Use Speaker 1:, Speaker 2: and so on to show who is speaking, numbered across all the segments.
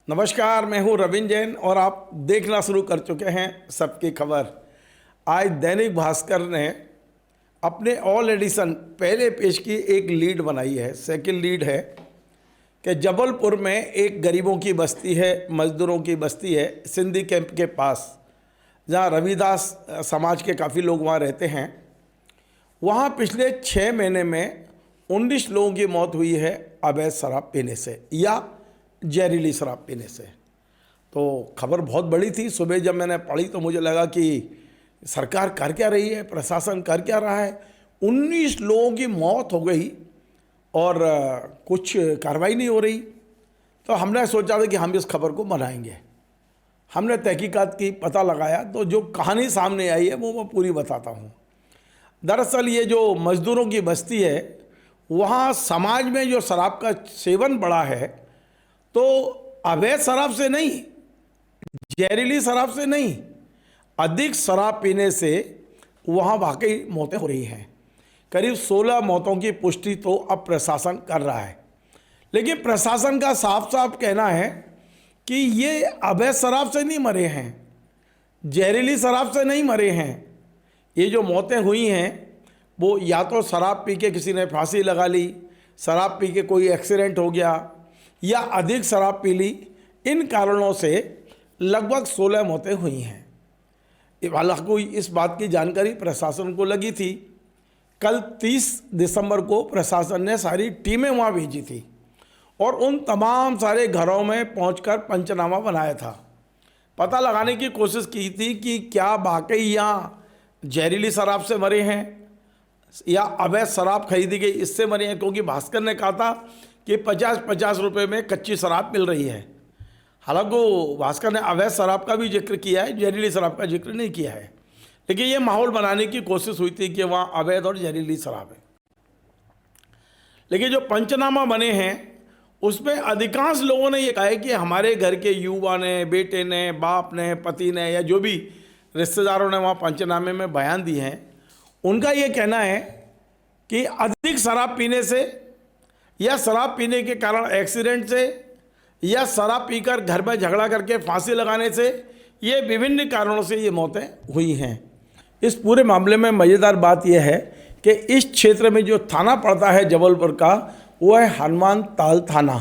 Speaker 1: नमस्कार, मैं हूं रविंद्र जैन और आप देखना शुरू कर चुके हैं सबकी खबर। आज दैनिक भास्कर ने अपने ऑल एडिशन पहले पेज की एक लीड बनाई है। सेकंड लीड है कि जबलपुर में एक गरीबों की बस्ती है, मजदूरों की बस्ती है सिंधी कैंप के पास, जहां रविदास समाज के काफ़ी लोग वहां रहते हैं। वहां पिछले 6 महीने में 19 लोगों की मौत हुई है अवैध शराब पीने से या जहरीली शराब पीने से। तो खबर बहुत बड़ी थी। सुबह जब मैंने पढ़ी तो मुझे लगा कि सरकार कर क्या रही है, प्रशासन कर क्या रहा है। 19 लोगों की मौत हो गई और कुछ कार्रवाई नहीं हो रही। तो हमने सोचा था कि हम इस खबर को बनाएंगे। हमने तहकीकात की, पता लगाया, तो जो कहानी सामने आई है वो मैं पूरी बताता हूँ। दरअसल ये जो मज़दूरों की बस्ती है, वहाँ समाज में जो शराब का सेवन बढ़ा है, तो अवैध शराब से नहीं, जहरीली शराब से नहीं, अधिक शराब पीने से वहाँ वाकई मौतें हो रही हैं। करीब 16 मौतों की पुष्टि तो अब प्रशासन कर रहा है। लेकिन प्रशासन का साफ साफ कहना है कि ये अवैध शराब से नहीं मरे हैं, जहरीली शराब से नहीं मरे हैं। ये जो मौतें हुई हैं वो या तो शराब पी के किसी ने फांसी लगा ली, शराब पी के कोई एक्सीडेंट हो गया, या अधिक शराब पी ली। इन कारणों से लगभग 16 मौतें हुई हैं। हालांकि इस बात की जानकारी प्रशासन को लगी थी। कल 30 दिसंबर को प्रशासन ने सारी टीमें वहाँ भेजी थी और उन तमाम सारे घरों में पहुंचकर पंचनामा बनाया था। पता लगाने की कोशिश की थी कि क्या वाकई यहाँ जहरीली शराब से मरे हैं या अवैध शराब खरीदी गई इससे मरे हैं। क्योंकि भास्कर ने कहा था कि 50-50 रुपये में कच्ची शराब मिल रही है। हालांकि भास्कर ने अवैध शराब का भी जिक्र किया है, जहरीली शराब का जिक्र नहीं किया है। लेकिन ये माहौल बनाने की कोशिश हुई थी कि वहाँ अवैध और जहरीली शराब है। लेकिन जो पंचनामा बने हैं उसमें अधिकांश लोगों ने ये कहा है कि हमारे घर के युवा ने, बेटे ने, बाप ने, पति ने या जो भी रिश्तेदारों ने वहाँ पंचनामे में बयान दिए हैं, उनका ये कहना है कि अधिक शराब पीने से या शराब पीने के कारण एक्सीडेंट से या शराब पीकर घर में झगड़ा करके फांसी लगाने से, ये विभिन्न कारणों से ये मौतें हुई हैं। इस पूरे मामले में मज़ेदार बात यह है कि इस क्षेत्र में जो थाना पड़ता है जबलपुर का, वो है हनुमान ताल थाना।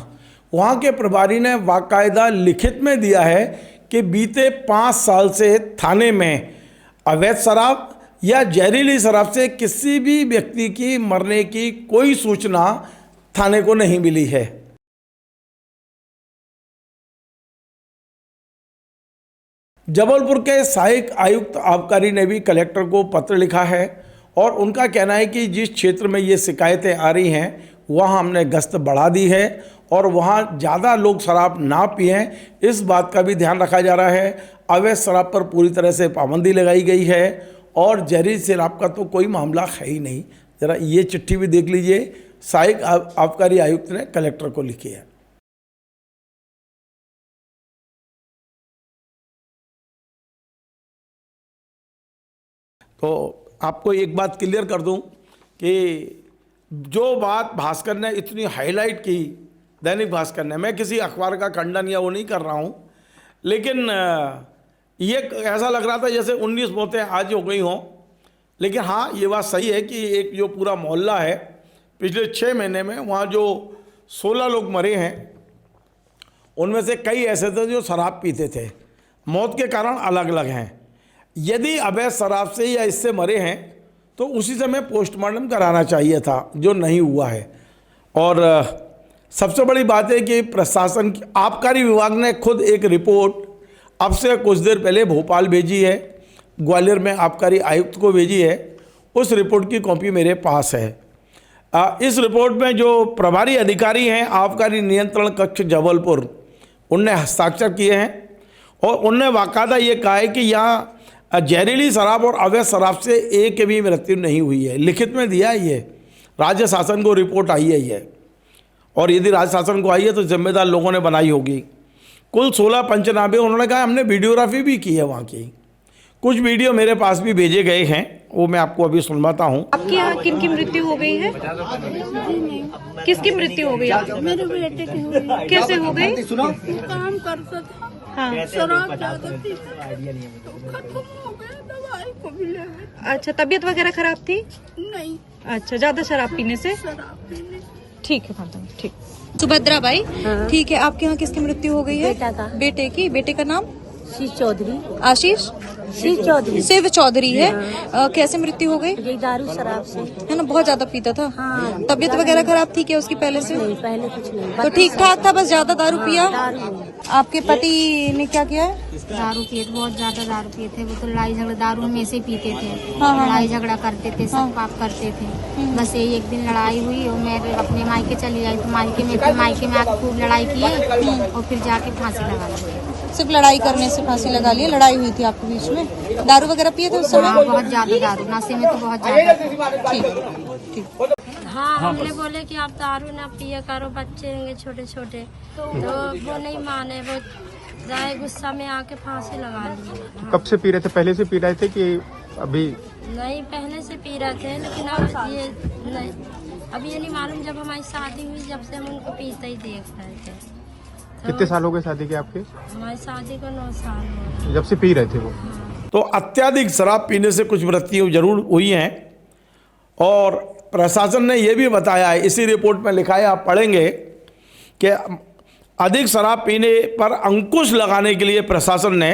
Speaker 1: वहाँ के प्रभारी ने बाकायदा लिखित में दिया है कि बीते 5 साल से थाने में अवैध शराब या जहरीली शराब से किसी भी व्यक्ति की मरने की कोई सूचना थाने को नहीं मिली है। जबलपुर के सहायक आयुक्त आबकारी ने भी कलेक्टर को पत्र लिखा है और उनका कहना है कि जिस क्षेत्र में ये शिकायतें आ रही हैं वहाँ हमने गश्त बढ़ा दी है और वहाँ ज़्यादा लोग शराब ना पिएं, इस बात का भी ध्यान रखा जा रहा है। अवैध शराब पर पूरी तरह से पाबंदी लगाई गई है और जहरीली शराब का तो कोई मामला है ही नहीं। ज़रा ये चिट्ठी भी देख लीजिए, सहायक आबकारी आयुक्त ने कलेक्टर को लिखी है। तो आपको एक बात क्लियर कर दूं कि जो बात भास्कर ने इतनी हाईलाइट की, दैनिक भास्कर ने, मैं किसी अखबार का खंडन या वो नहीं कर रहा हूं, लेकिन ये ऐसा लग रहा था जैसे 19 मौतें आज हो गई हों। लेकिन हाँ, ये बात सही है कि एक जो पूरा मोहल्ला है, पिछले 6 महीने में वहाँ जो 16 लोग मरे हैं, उनमें से कई ऐसे थे जो शराब पीते थे। मौत के कारण अलग अलग हैं। यदि अवैध शराब से या इससे मरे हैं तो उसी समय पोस्टमार्टम कराना चाहिए था, जो नहीं हुआ है। और सबसे बड़ी बात है कि प्रशासन, आबकारी विभाग ने खुद एक रिपोर्ट अब से कुछ देर पहले भोपाल भेजी है, ग्वालियर में आबकारी आयुक्त को भेजी है। उस रिपोर्ट की कॉपी मेरे पास है। इस रिपोर्ट में जो प्रभारी अधिकारी हैं आबकारी नियंत्रण कक्ष जबलपुर, उनने हस्ताक्षर किए हैं और उनने बाकायदा ये कहा है कि यहाँ जहरीली शराब और अवैध शराब से एक भी मृत्यु नहीं हुई है। लिखित में दिया है, ये राज्य शासन को रिपोर्ट आई है ये, और यदि राज्य शासन को आई है तो जिम्मेदार लोगों ने बनाई होगी। कुल 16 पंचनामे उन्होंने कहा, हमने वीडियोग्राफी भी की है वहाँ की। कुछ वीडियो मेरे पास भी भेजे गए हैं, वो मैं आपको अभी सुनवाता हूँ।
Speaker 2: आपके यहाँ किन की मृत्यु हो गई है? किसकी मृत्यु हो गई आपकी?
Speaker 3: मेरे बेटे की हुई।
Speaker 2: कैसे हो गई?
Speaker 3: काम करता था,
Speaker 2: हाँ,
Speaker 3: शराब ज्यादा पीता तो खत्म हो गया, दवाई को भी ले गए।
Speaker 2: अच्छा, तबीयत वगैरह खराब थी?
Speaker 3: नहीं,
Speaker 2: अच्छा, ज्यादा शराब पीने से?
Speaker 3: शराब पीने।
Speaker 2: ठीक है मैडम, ठीक। सुभद्रा बाई, ठीक है, आपके यहाँ किसकी मृत्यु हो गई है?
Speaker 3: बेटा का।
Speaker 2: बेटे की? बेटे का नाम?
Speaker 3: श्री चौधरी।
Speaker 2: आशीष
Speaker 3: श्री चौधरी।
Speaker 2: शिव चौधरी है। कैसे मृत्यु हो गई?
Speaker 3: ये दारू शराब से।
Speaker 2: है ना, बहुत ज्यादा पीता था।
Speaker 3: हाँ।
Speaker 2: तबीयत वगैरह खराब थी क्या उसकी पहले से?
Speaker 3: नहीं, पहले कुछ नहीं।
Speaker 2: तो ठीक ठाक था, बस ज्यादा दारू पिया।
Speaker 3: दारू
Speaker 2: आपके पति ने क्या किया है?
Speaker 4: दारू पिए थे, बहुत ज्यादा दारू पिए थे। वो तो लड़ाई झगड़ा दारू में से पीते थे।
Speaker 2: हाँ, हाँ।
Speaker 4: लड़ाई झगड़ा करते थे, सब पाप करते थे। बस यही एक दिन लड़ाई हुई और मैं अपने मायके चली आई, तो मायके में आके खूब लड़ाई की और फिर जाके फांसी लगा ली।
Speaker 2: सिर्फ लड़ाई करने से फांसी लगा ली? लड़ाई हुई थी आपके बीच में? दारू वगैरह पिए थे उस समय?
Speaker 4: हाँ, बहुत ज्यादा दारू, नशे में तो बहुत ज्यादा।
Speaker 2: ठीक ठीक।
Speaker 5: हाँ, हमने बोले कि आप दारू ना पिया करो, बच्चे होंगे छोटे छोटे, तो वो नहीं माने, वो जाए गुस्सा में आके फांसी लगा ली।
Speaker 6: कब से पी रहे थे? पहले से पी रहे थे कि अभी?
Speaker 5: नहीं, पहले से पी रहे थे, लेकिन अब ये नहीं, अब ये नहीं मालूम। जब हमारी शादी हुई, जब से हम उनको पीते ही देख रहे थे। तो
Speaker 6: कितने साल हो गए शादी के आपके?
Speaker 5: हमारी शादी को 9 साल हो गए।
Speaker 6: जब से पी रहे थे वो?
Speaker 1: तो अत्यधिक शराब पीने से कुछ मृत्यु जरूर हुई हैं, और प्रशासन ने यह भी बताया है, इसी रिपोर्ट में लिखा है, आप पढ़ेंगे कि अधिक शराब पीने पर अंकुश लगाने के लिए प्रशासन ने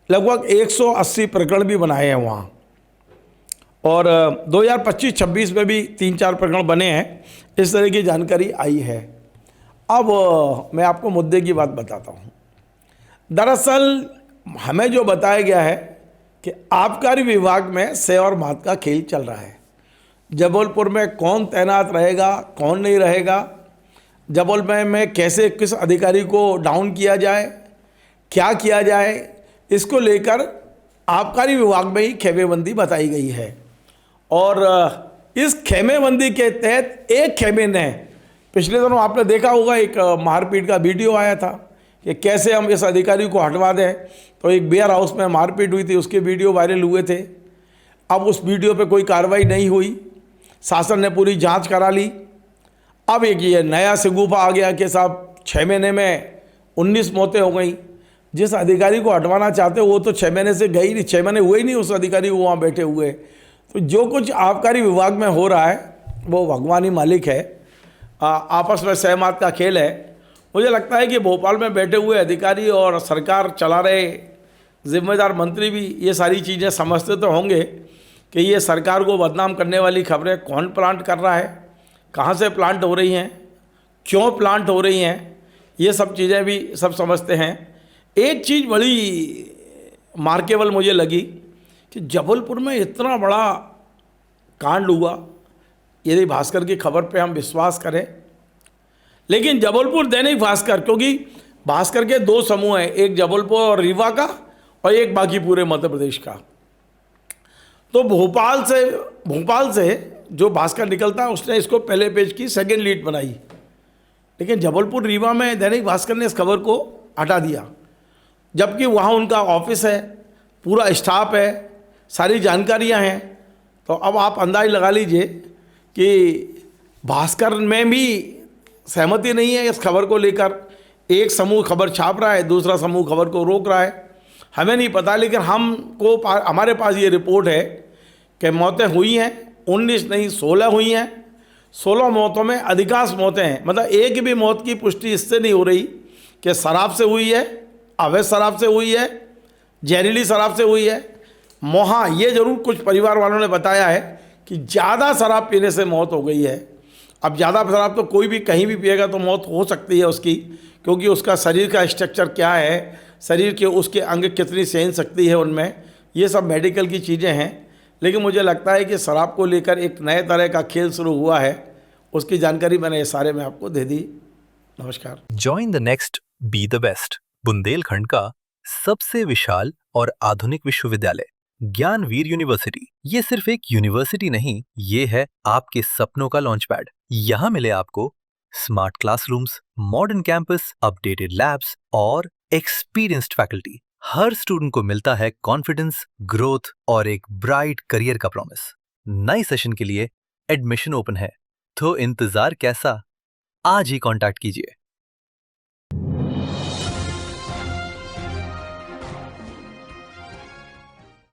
Speaker 1: लगभग 180 प्रकरण भी बनाए हैं वहाँ, और 2025-26 में भी 3-4 प्रकरण बने हैं। इस तरह की जानकारी आई है। अब मैं आपको मुद्दे की बात बताता हूँ। दरअसल हमें जो बताया गया है कि आबकारी विभाग में से और मात का खेल चल रहा है। जबलपुर में कौन तैनात रहेगा, कौन नहीं रहेगा, जबलपुर में कैसे किस अधिकारी को डाउन किया जाए, क्या किया जाए, इसको लेकर आबकारी विभाग में ही खेमेबंदी बताई गई है। और इस खेमेबंदी के तहत एक खेमे ने, पिछले दिनों आपने देखा होगा एक मारपीट का वीडियो आया था कि कैसे हम इस अधिकारी को हटवा दें, तो एक वेयर हाउस में मारपीट हुई थी, उसके वीडियो वायरल हुए थे। अब उस वीडियो पे कोई कार्रवाई नहीं हुई, शासन ने पूरी जांच करा ली। अब एक ये नया सिगुफा आ गया कि साहब 6 महीने में 19 मौतें हो गई। जिस अधिकारी को हटवाना चाहते हो वो तो 6 महीने से गई नहीं, 6 महीने हुए ही नहीं उस अधिकारी को वहाँ बैठे हुए। तो जो कुछ आबकारी विभाग में हो रहा है वो भगवान ही मालिक है, आपस में सहमत का खेल है। मुझे लगता है कि भोपाल में बैठे हुए अधिकारी और सरकार चला रहे जिम्मेदार मंत्री भी ये सारी चीज़ें समझते तो होंगे कि ये सरकार को बदनाम करने वाली खबरें कौन प्लांट कर रहा है, कहाँ से प्लांट हो रही हैं, क्यों प्लांट हो रही हैं, ये सब चीज़ें भी सब समझते हैं। एक चीज़ बड़ी मार्केबल मुझे लगी कि जबलपुर में इतना बड़ा कांड हुआ, यदि भास्कर की खबर पे हम विश्वास करें, लेकिन जबलपुर दैनिक भास्कर, क्योंकि भास्कर के 2 समूह हैं, एक जबलपुर और रीवा का और एक बाकी पूरे मध्य प्रदेश का। तो भोपाल से जो भास्कर निकलता है उसने इसको पहले पेज की सेकंड लीड बनाई, लेकिन जबलपुर रीवा में दैनिक भास्कर ने इस खबर को हटा दिया, जबकि वहाँ उनका ऑफिस है, पूरा स्टाफ है, सारी जानकारियाँ हैं। तो अब आप अंदाज लगा लीजिए कि भास्कर में भी सहमति नहीं है इस खबर को लेकर। एक समूह खबर छाप रहा है, दूसरा समूह खबर को रोक रहा है। हमें नहीं पता, लेकिन हमारे पास ये रिपोर्ट है कि मौतें हुई हैं, 19 नहीं 16 हुई हैं। 16 मौतों में अधिकांश मौतें हैं, मतलब एक भी मौत की पुष्टि इससे नहीं हो रही कि शराब से हुई है, अवैध शराब से हुई है, जहरीली शराब से हुई है। हाँ, ये ज़रूर कुछ परिवार वालों ने बताया है कि ज़्यादा शराब पीने से मौत हो गई है। अब ज़्यादा शराब तो कोई भी कहीं भी पिएगा तो मौत हो सकती है उसकी, क्योंकि उसका शरीर का स्ट्रक्चर क्या है, शरीर के उसके अंग कितनी सहन शक्ति है उनमें, ये सब मेडिकल की चीज़ें हैं। लेकिन मुझे लगता है कि शराब को लेकर एक नए तरह का खेल शुरू हुआ है, उसकी जानकारी मैंने इस सारे में आपको दे दी। नमस्कार।
Speaker 7: Join the next be the best, Bundelkhand का सबसे विशाल और आधुनिक विश्वविद्यालय ज्ञानवीर यूनिवर्सिटी। ये सिर्फ एक यूनिवर्सिटी नहीं, ये है आपके सपनों का लॉन्च पैड। यहाँ मिले आपको smart classrooms, modern campus, updated labs और एक्सपीरियंस्ड फैकल्टी। हर स्टूडेंट को मिलता है कॉन्फिडेंस, ग्रोथ और एक ब्राइट करियर का प्रॉमिस। नए सेशन के लिए एडमिशन ओपन है, तो इंतजार कैसा? आज ही कांटेक्ट कीजिए।